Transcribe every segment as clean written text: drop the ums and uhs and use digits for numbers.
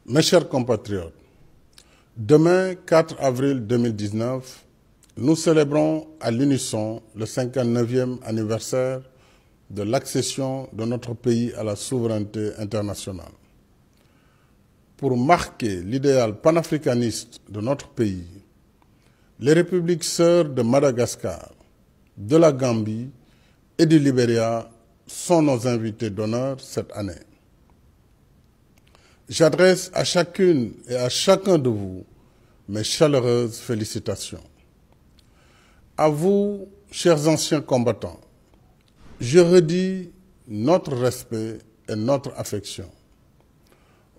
Mes chers compatriotes, demain 4 avril 2019, nous célébrons à l'unisson le 59e anniversaire de l'accession de notre pays à la souveraineté internationale. Pour marquer l'idéal panafricaniste de notre pays, les républiques sœurs de Madagascar, de la Gambie et du Libéria sont nos invités d'honneur cette année. J'adresse à chacune et à chacun de vous mes chaleureuses félicitations. À vous, chers anciens combattants, je redis notre respect et notre affection.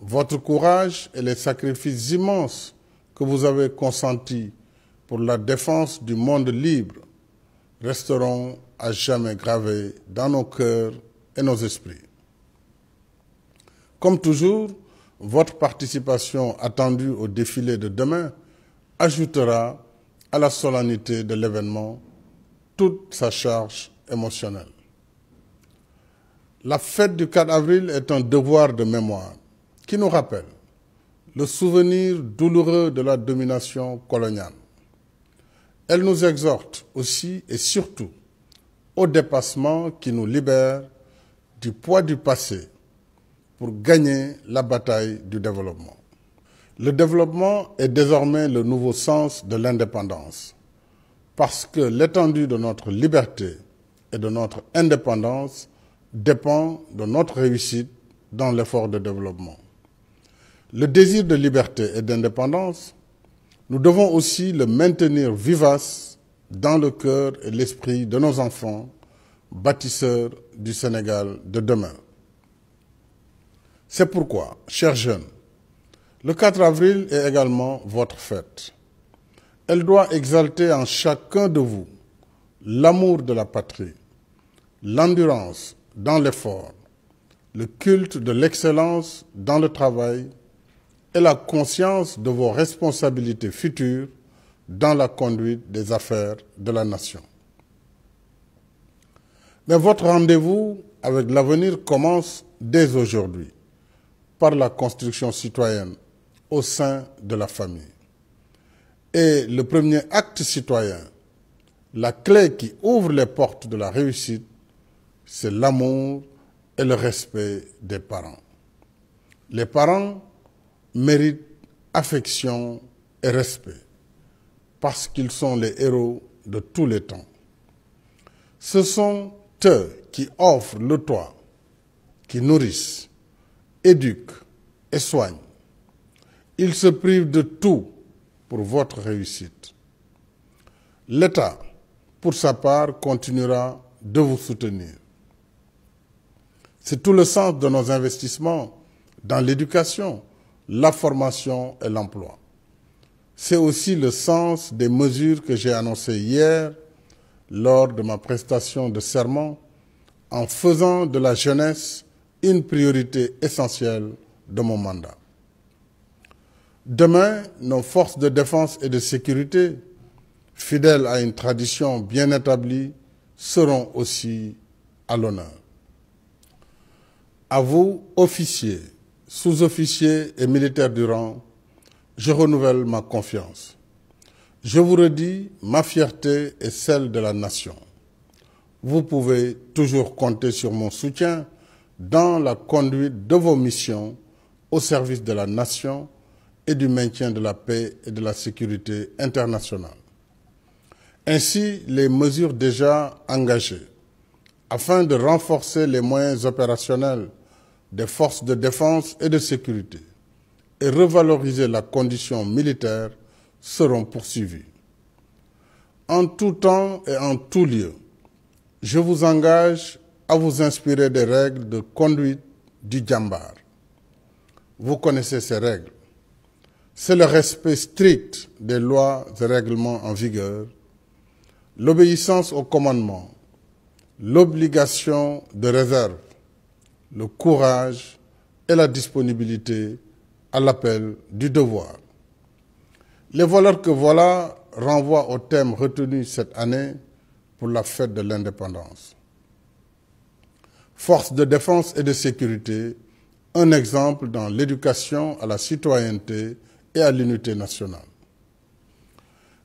Votre courage et les sacrifices immenses que vous avez consentis pour la défense du monde libre resteront à jamais gravés dans nos cœurs et nos esprits. Comme toujours, votre participation attendue au défilé de demain ajoutera à la solennité de l'événement toute sa charge émotionnelle. La fête du 4 avril est un devoir de mémoire qui nous rappelle le souvenir douloureux de la domination coloniale. Elle nous exhorte aussi et surtout au dépassement qui nous libère du poids du passé pour gagner la bataille du développement. Le développement est désormais le nouveau sens de l'indépendance, parce que l'étendue de notre liberté et de notre indépendance dépend de notre réussite dans l'effort de développement. Le désir de liberté et d'indépendance, nous devons aussi le maintenir vivace dans le cœur et l'esprit de nos enfants, bâtisseurs du Sénégal de demain. C'est pourquoi, chers jeunes, le 4 avril est également votre fête. Elle doit exalter en chacun de vous l'amour de la patrie, l'endurance dans l'effort, le culte de l'excellence dans le travail et la conscience de vos responsabilités futures dans la conduite des affaires de la nation. Mais votre rendez-vous avec l'avenir commence dès aujourd'hui par la construction citoyenne au sein de la famille. Et le premier acte citoyen, la clé qui ouvre les portes de la réussite, c'est l'amour et le respect des parents. Les parents méritent affection et respect parce qu'ils sont les héros de tous les temps. Ce sont eux qui offrent le toit, qui nourrissent, éduquent et soignent. Ils se privent de tout pour votre réussite. L'État, pour sa part, continuera de vous soutenir. C'est tout le sens de nos investissements dans l'éducation, la formation et l'emploi. C'est aussi le sens des mesures que j'ai annoncées hier lors de ma prestation de serment en faisant de la jeunesse une priorité essentielle de mon mandat. Demain, nos forces de défense et de sécurité, fidèles à une tradition bien établie, seront aussi à l'honneur. À vous, officiers, sous-officiers et militaires du rang, je renouvelle ma confiance. Je vous redis ma fierté et celle de la nation. Vous pouvez toujours compter sur mon soutien dans la conduite de vos missions au service de la nation et du maintien de la paix et de la sécurité internationale. Ainsi, les mesures déjà engagées afin de renforcer les moyens opérationnels des forces de défense et de sécurité et revaloriser la condition militaire seront poursuivies. En tout temps et en tout lieu, je vous engage à vous inspirer des règles de conduite du Djambar. Vous connaissez ces règles. C'est le respect strict des lois et règlements en vigueur, l'obéissance au commandement, l'obligation de réserve, le courage et la disponibilité à l'appel du devoir. Les valeurs que voilà renvoient au thème retenu cette année pour la fête de l'indépendance. Forces de défense et de sécurité, un exemple dans l'éducation à la citoyenneté et à l'unité nationale.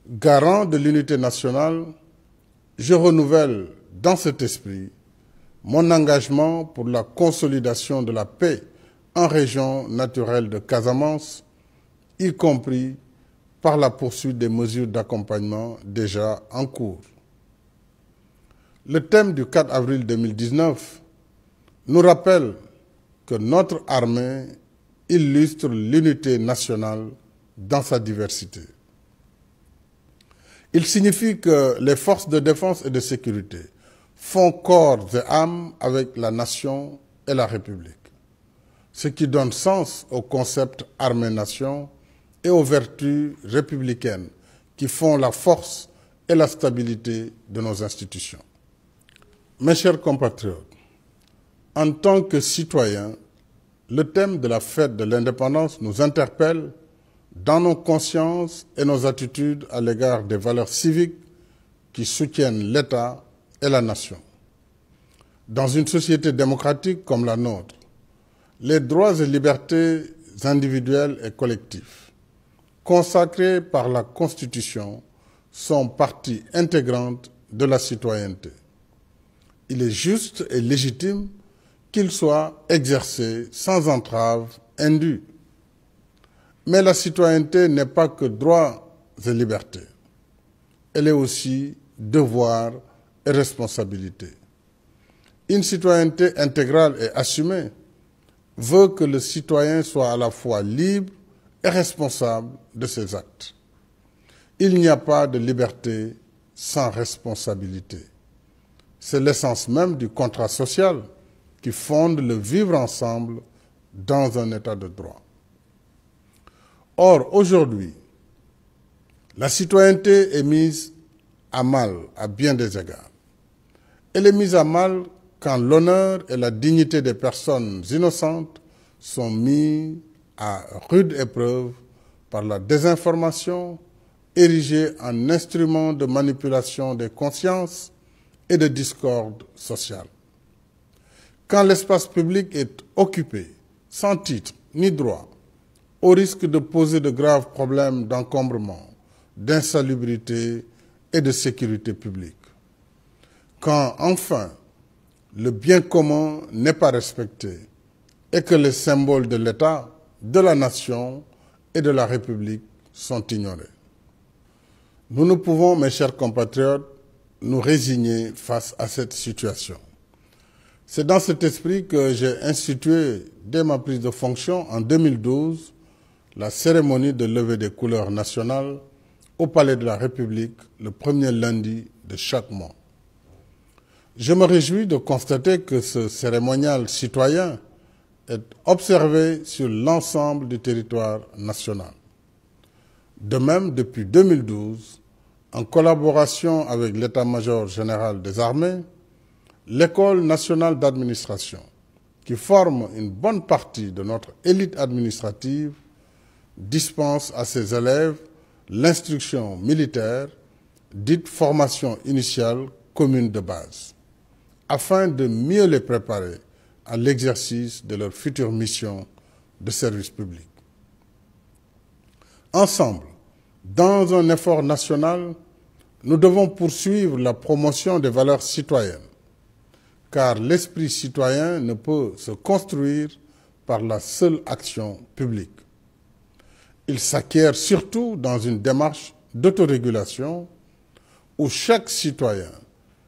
Garant de l'unité nationale, je renouvelle dans cet esprit mon engagement pour la consolidation de la paix en région naturelle de Casamance, y compris par la poursuite des mesures d'accompagnement déjà en cours. Le thème du 4 avril 2019 nous rappelle que notre armée illustre l'unité nationale dans sa diversité. Il signifie que les forces de défense et de sécurité font corps et âme avec la nation et la République, ce qui donne sens au concept armée-nation et aux vertus républicaines qui font la force et la stabilité de nos institutions. Mes chers compatriotes, en tant que citoyens, le thème de la fête de l'indépendance nous interpelle dans nos consciences et nos attitudes à l'égard des valeurs civiques qui soutiennent l'État et la nation. Dans une société démocratique comme la nôtre, les droits et libertés individuelles et collectifs, consacrés par la Constitution, sont partie intégrante de la citoyenneté. Il est juste et légitime qu'ils soient exercés sans entrave indue. Mais la citoyenneté n'est pas que droits et libertés. Elle est aussi devoir et responsabilité. Une citoyenneté intégrale et assumée veut que le citoyen soit à la fois libre et responsable de ses actes. Il n'y a pas de liberté sans responsabilité. C'est l'essence même du contrat social qui fonde le vivre ensemble dans un état de droit. Or, aujourd'hui, la citoyenneté est mise à mal à bien des égards. Elle est mise à mal quand l'honneur et la dignité des personnes innocentes sont mis à rude épreuve par la désinformation, érigée en instrument de manipulation des consciences et de discorde sociale. Quand l'espace public est occupé, sans titre ni droit, au risque de poser de graves problèmes d'encombrement, d'insalubrité et de sécurité publique. Quand, enfin, le bien commun n'est pas respecté et que les symboles de l'État, de la nation et de la République sont ignorés. Nous ne pouvons, mes chers compatriotes, nous résigner face à cette situation. C'est dans cet esprit que j'ai institué, dès ma prise de fonction en 2012, la cérémonie de levée des couleurs nationales au Palais de la République le premier lundi de chaque mois. Je me réjouis de constater que ce cérémonial citoyen est observé sur l'ensemble du territoire national. De même, depuis 2012, en collaboration avec l'État-major général des armées, l'École nationale d'administration, qui forme une bonne partie de notre élite administrative, dispense à ses élèves l'instruction militaire, dite formation initiale commune de base, afin de mieux les préparer à l'exercice de leur future mission de service public. Ensemble, dans un effort national, nous devons poursuivre la promotion des valeurs citoyennes, car l'esprit citoyen ne peut se construire par la seule action publique. Il s'acquiert surtout dans une démarche d'autorégulation où chaque citoyen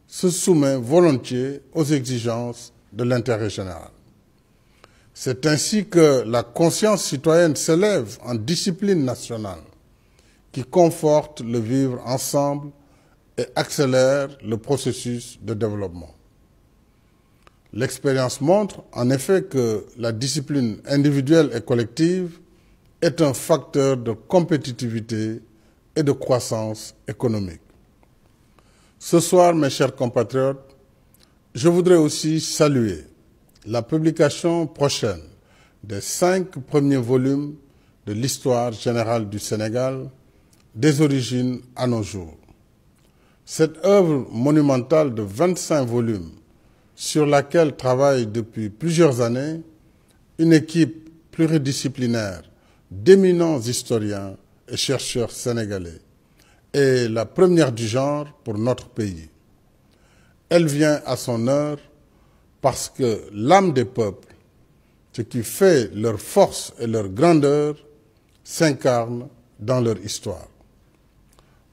se soumet volontiers aux exigences de l'intérêt général. C'est ainsi que la conscience citoyenne s'élève en discipline nationale qui conforte le vivre ensemble et accélère le processus de développement. L'expérience montre en effet que la discipline individuelle et collective est un facteur de compétitivité et de croissance économique. Ce soir, mes chers compatriotes, je voudrais aussi saluer la publication prochaine des 5 premiers volumes de l'histoire générale du Sénégal, des origines à nos jours. Cette œuvre monumentale de 25 volumes, sur laquelle travaille depuis plusieurs années, une équipe pluridisciplinaire d'éminents historiens et chercheurs sénégalais est la première du genre pour notre pays. Elle vient à son heure parce que l'âme des peuples, ce qui fait leur force et leur grandeur, s'incarne dans leur histoire.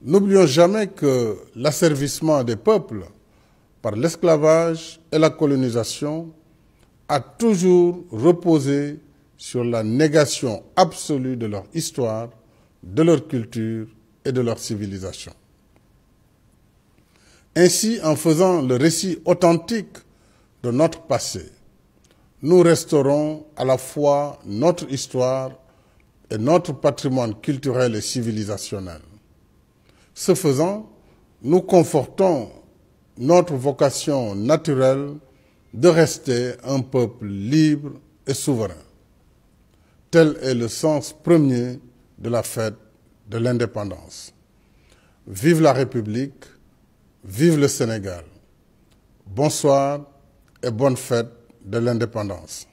N'oublions jamais que l'asservissement des peuples par l'esclavage et la colonisation a toujours reposé sur la négation absolue de leur histoire, de leur culture et de leur civilisation. Ainsi, en faisant le récit authentique de notre passé, nous restaurons à la fois notre histoire et notre patrimoine culturel et civilisationnel. Ce faisant, nous confortons notre vocation naturelle de rester un peuple libre et souverain. Tel est le sens premier de la fête de l'indépendance. Vive la République, vive le Sénégal. Bonsoir et bonne fête de l'indépendance.